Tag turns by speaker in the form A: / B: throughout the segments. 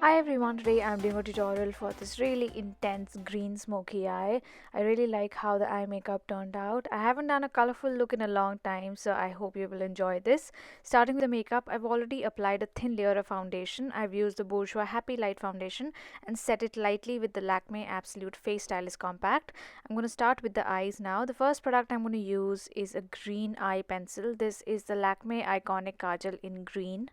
A: Hi everyone, today I'm doing a tutorial for this really intense green smoky eye. I really like how the eye makeup turned out. I haven't done a colorful look in a long time, so I hope you will enjoy this. Starting with the makeup, I've already applied a thin layer of foundation. I've used the Bourjois Happy Light foundation and set it lightly with the Lakme Absolute Face Stylist Compact. I'm going to start with the eyes now. The first product I'm going to use is a green eye pencil. This is the Lakme Eyeconic Kajal in green.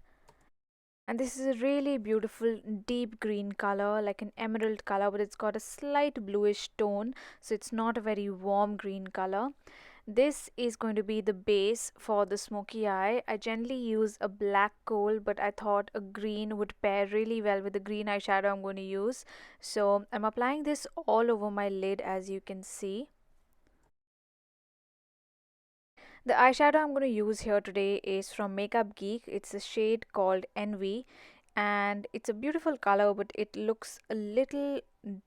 A: And this is a really beautiful deep green color, like an emerald color, but it's got a slight bluish tone, so it's not a very warm green color. This is going to be the base for the smoky eye. I generally use a black kohl, but I thought a green would pair really well with the green eyeshadow I'm going to use. So I'm applying this all over my lid, as you can see. The eyeshadow I'm going to use here today is from Geek. It's a shade called Envy, and it's a beautiful color, but it looks a little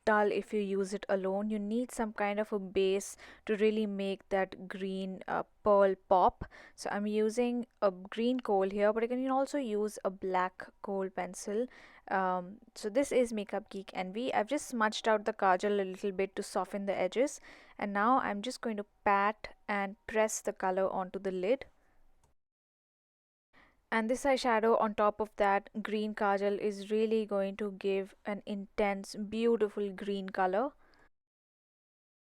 A: dull if you use it alone. You need some kind of a base to really make that green pearl pop. So I'm using a green kohl here, but I can also use a black kohl pencil. So this is Geek Envy. I've just smudged out the kajal a little bit to soften the edges, and now I'm just going to pat and press the color onto the lid. And this eyeshadow on top of that green kajal is really going to give an intense, beautiful green color.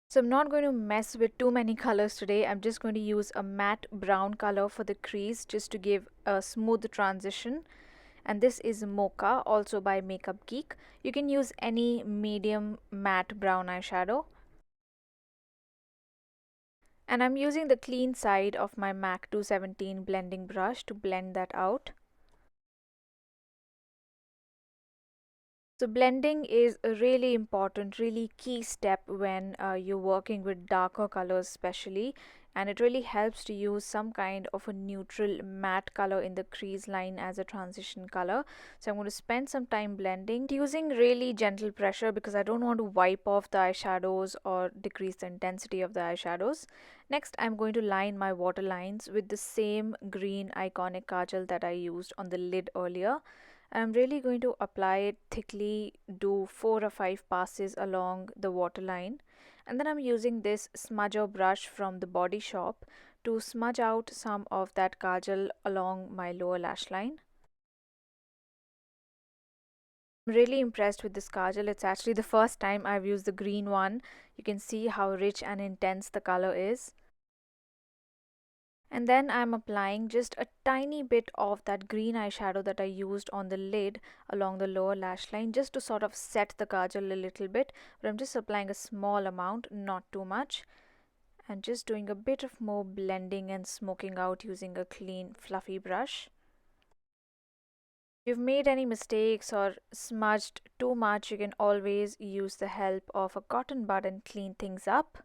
A: So I'm not going to mess with too many colors today. I'm just going to use a matte brown color for the crease just to give a smooth transition. And this is Mocha, also by Geek. You can use any medium matte brown eyeshadow. And I'm using the clean side of my MAC 217 blending brush to blend that out. So blending is a really important, really key step when you're working with darker colors especially, and it really helps to use some kind of a neutral matte color in the crease line as a transition color. So I'm going to spend some time blending using really gentle pressure because I don't want to wipe off the eyeshadows or decrease the intensity of the eyeshadows. Next, I'm going to line my waterlines with the same green Eyeconic Kajal that I used on the lid earlier. I'm really going to apply it thickly, do 4 or 5 passes along the waterline, and then I'm using this smudger brush from the Body Shop to smudge out some of that kajal along my lower lash line. I'm really impressed with this kajal. It's actually the first time I've used the green one. You can see how rich and intense the color is. And then I'm applying just a tiny bit of that green eyeshadow that I used on the lid along the lower lash line, just to sort of set the kajal a little bit, but I'm just applying a small amount, not too much, and just doing a bit of more blending and smoking out using a clean fluffy brush. If you've made any mistakes or smudged too much, you can always use the help of a cotton bud and clean things up.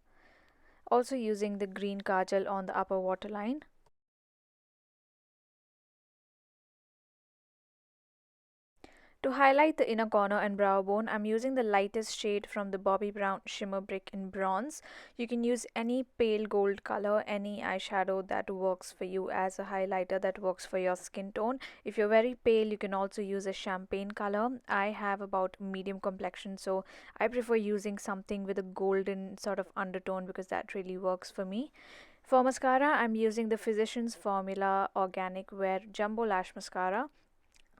A: Also using the green kajal on the upper waterline. To highlight the inner corner and brow bone, I'm using the lightest shade from the Bobbi Brown Shimmer Brick in Bronze. You can use any pale gold color, any eyeshadow that works for you as a highlighter that works for your skin tone. If you're very pale, you can also use a champagne color. I have about medium complexion, so I prefer using something with a golden sort of undertone because that really works for me. For mascara, I'm using the Physicians Formula Organic Wear Jumbo Lash Mascara.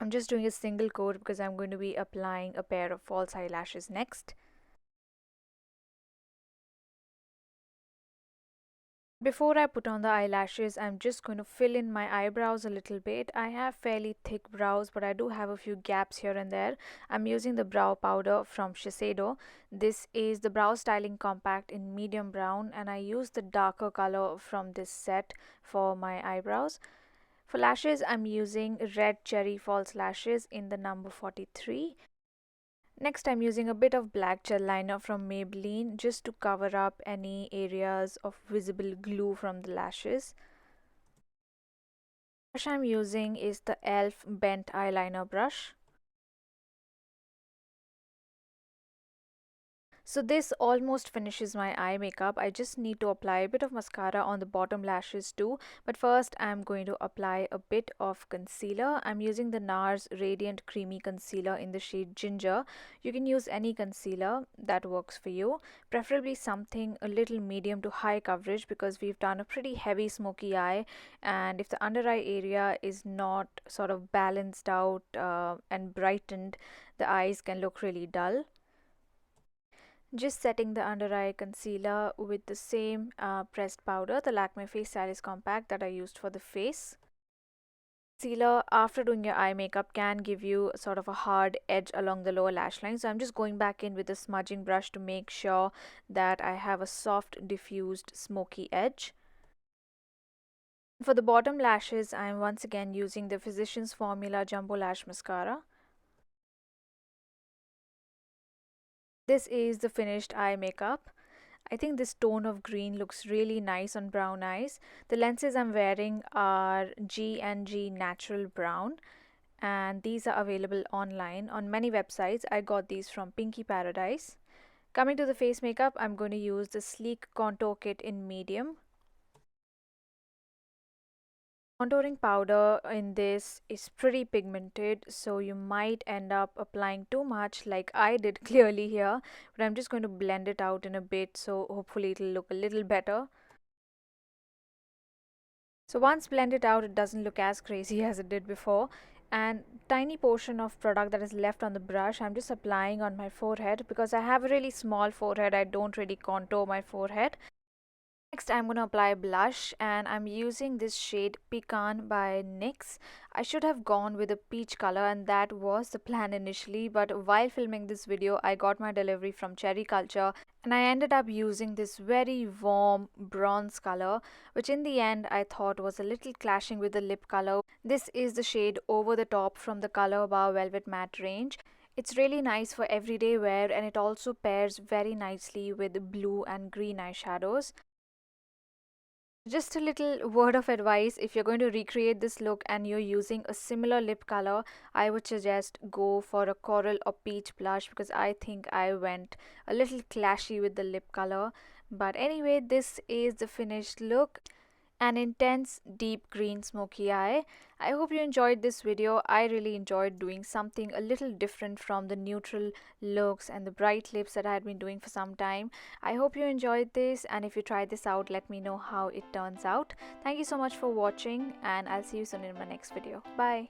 A: I'm just doing a single coat because I'm going to be applying a pair of false eyelashes next. Before I put on the eyelashes, I'm just going to fill in my eyebrows a little bit. I have fairly thick brows, but I do have a few gaps here and there. I'm using the brow powder from Shiseido. This is the Brow Styling Compact in medium brown, and I use the darker color from this set for my eyebrows. For lashes, I'm using Red Cherry False Lashes in the number 43. Next, I'm using a bit of black gel liner from Maybelline just to cover up any areas of visible glue from the lashes. The brush I'm using is the e.l.f. Bent Eyeliner Brush. So this almost finishes my eye makeup. I just need to apply a bit of mascara on the bottom lashes too. But first I'm going to apply a bit of concealer. I'm using the NARS Radiant Creamy Concealer in the shade Ginger. You can use any concealer that works for you. Preferably something a little medium to high coverage because we've done a pretty heavy smoky eye. And if the under eye area is not sort of balanced out and brightened, the eyes can look really dull. Just setting the under eye concealer with the same pressed powder, the Lakme Face Stylist Compact that I used for the face. Concealer after doing your eye makeup can give you sort of a hard edge along the lower lash line. So I'm just going back in with a smudging brush to make sure that I have a soft diffused smoky edge. For the bottom lashes, I'm once again using the Physicians Formula Jumbo Lash Mascara. This is the finished eye makeup. I think this tone of green looks really nice on brown eyes. The lenses I'm wearing are G&G Natural Brown, and these are available online on many websites. I got these from Pinky Paradise. Coming to the face makeup, I'm going to use the Sleek Contour Kit in medium. Contouring powder in this is pretty pigmented, so you might end up applying too much like I did clearly here, but I'm just going to blend it out in a bit, so hopefully it'll look a little better. So once blended out, it doesn't look as crazy as it did before. And tiny portion of product that is left on the brush, I'm just applying on my forehead because I have a really small forehead. I don't really contour my forehead. Next, I'm going to apply blush, and I'm using this shade Pecan by NYX. I should have gone with a peach color, and that was the plan initially, but while filming this video, I got my delivery from Cherry Culture, and I ended up using this very warm bronze color, which in the end I thought was a little clashing with the lip color. This is the shade Over the Top from the Colorbar Velvet Matte range. It's really nice for everyday wear, and it also pairs very nicely with blue and green eyeshadows. Just a little word of advice, if you're going to recreate this look and you're using a similar lip color, I would suggest go for a coral or peach blush because I think I went a little clashy with the lip color. But anyway, this is the finished look. An intense deep green smoky eye. I hope you enjoyed this video. I really enjoyed doing something a little different from the neutral looks and the bright lips that I had been doing for some time. I hope you enjoyed this, and if you try this out, let me know how it turns out. Thank you so much for watching, and I'll see you soon in my next video. Bye.